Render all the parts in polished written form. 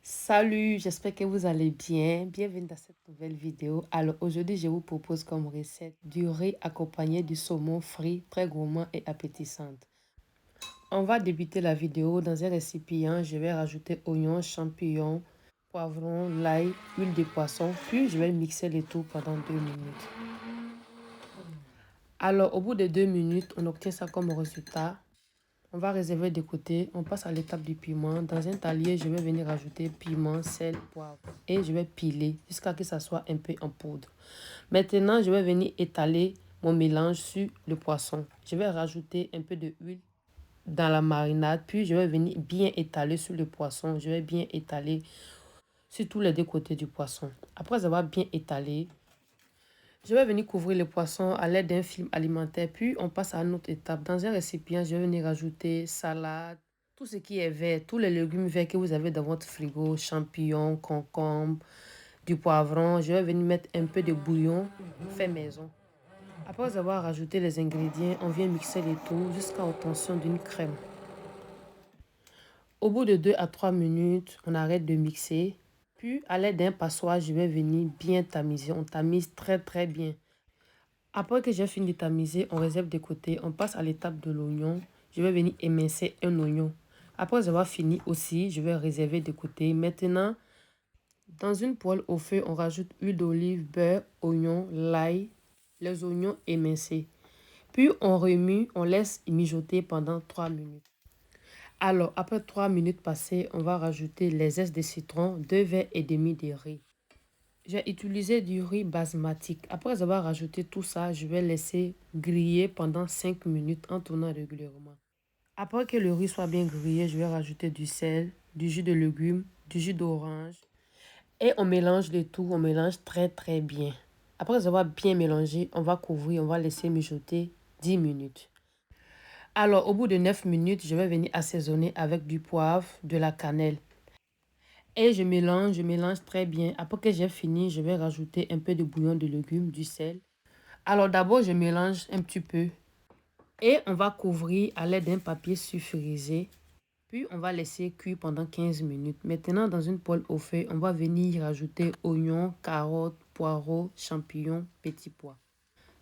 Salut, j'espère que vous allez bien. Bienvenue dans cette nouvelle vidéo. Alors aujourd'hui, je vous propose comme recette du riz accompagné du saumon frit, très gourmand et appétissante. On va débuter la vidéo dans un récipient. Je vais rajouter oignons, champignons, poivrons, l'ail, huile de poisson. Puis je vais mixer le tout pendant 2 minutes. Alors au bout de 2 minutes, on obtient ça comme résultat. On va réserver de côté. On passe à l'étape du piment. Dans un talier, je vais venir ajouter piment, sel, poivre. Et je vais piler jusqu'à ce que ça soit un peu en poudre. Maintenant, je vais venir étaler mon mélange sur le poisson. Je vais rajouter un peu d'huile dans la marinade. Puis, je vais venir bien étaler sur le poisson. Je vais bien étaler sur tous les deux côtés du poisson. Après avoir bien étalé, je vais venir couvrir le poisson à l'aide d'un film alimentaire. Puis, on passe à une autre étape. Dans un récipient, je vais venir ajouter salade, tout ce qui est vert, tous les légumes verts que vous avez dans votre frigo, champignons, concombres, du poivron. Je vais venir mettre un peu de bouillon fait maison. Après avoir rajouté les ingrédients, on vient mixer le tout jusqu'à l'obtention d'une crème. Au bout de 2 à 3 minutes, on arrête de mixer. Puis, à l'aide d'un passoire, je vais venir bien tamiser. On tamise très bien. Après que j'ai fini de tamiser, on réserve de côté. On passe à l'étape de l'oignon. Je vais venir émincer un oignon. Après avoir fini aussi, je vais réserver de côté. Maintenant, dans une poêle au feu, on rajoute huile d'olive, beurre, oignon, l'ail, les oignons émincés. Puis on remue, on laisse mijoter pendant 3 minutes. Alors, après 3 minutes passées, on va rajouter les zestes de citron, 2 verres et demi de riz. J'ai utilisé du riz basmatique. Après avoir rajouté tout ça, je vais laisser griller pendant 5 minutes en tournant régulièrement. Après que le riz soit bien grillé, je vais rajouter du sel, du jus de légumes, du jus d'orange. Et on mélange le tout, on mélange très bien. Après avoir bien mélangé, on va couvrir, on va laisser mijoter 10 minutes. Alors, au bout de 9 minutes, je vais venir assaisonner avec du poivre, de la cannelle. Et je mélange très bien. Après que j'ai fini, je vais rajouter un peu de bouillon de légumes, du sel. Alors d'abord, je mélange un petit peu. Et on va couvrir à l'aide d'un papier sulfurisé. Puis on va laisser cuire pendant 15 minutes. Maintenant, dans une poêle au feu, on va venir rajouter oignons, carottes, poireaux, champignons, petits pois.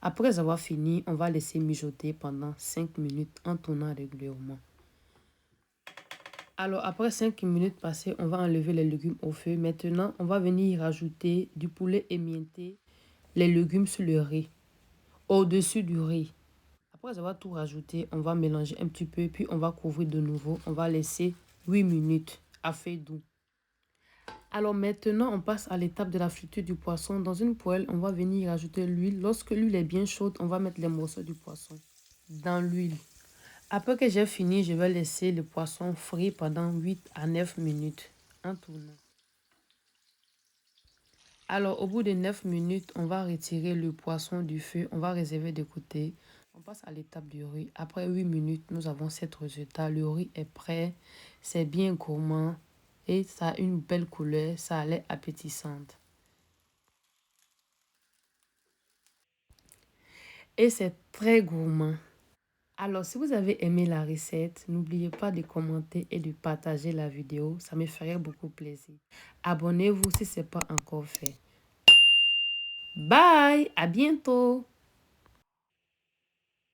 Après avoir fini, on va laisser mijoter pendant 5 minutes en tournant régulièrement. Alors, après 5 minutes passées, on va enlever les légumes au feu. Maintenant, on va venir rajouter du poulet émietté, les légumes sur le riz, au-dessus du riz. Après avoir tout rajouté, on va mélanger un petit peu, puis on va couvrir de nouveau. On va laisser 8 minutes à feu doux. Alors maintenant, on passe à l'étape de la friture du poisson. Dans une poêle, on va venir rajouter l'huile. Lorsque l'huile est bien chaude, on va mettre les morceaux du poisson dans l'huile. Après que j'ai fini, je vais laisser le poisson frit pendant 8 à 9 minutes en tournant. Alors, au bout de 9 minutes, on va retirer le poisson du feu. On va réserver de côté. On passe à l'étape du riz. Après 8 minutes, nous avons cet résultat. Le riz est prêt. C'est bien gourmand. Et ça a une belle couleur. Ça a l'air appétissante. Et c'est très gourmand. Alors, si vous avez aimé la recette, n'oubliez pas de commenter et de partager la vidéo. Ça me ferait beaucoup plaisir. Abonnez-vous si ce n'est pas encore fait. Bye! À bientôt!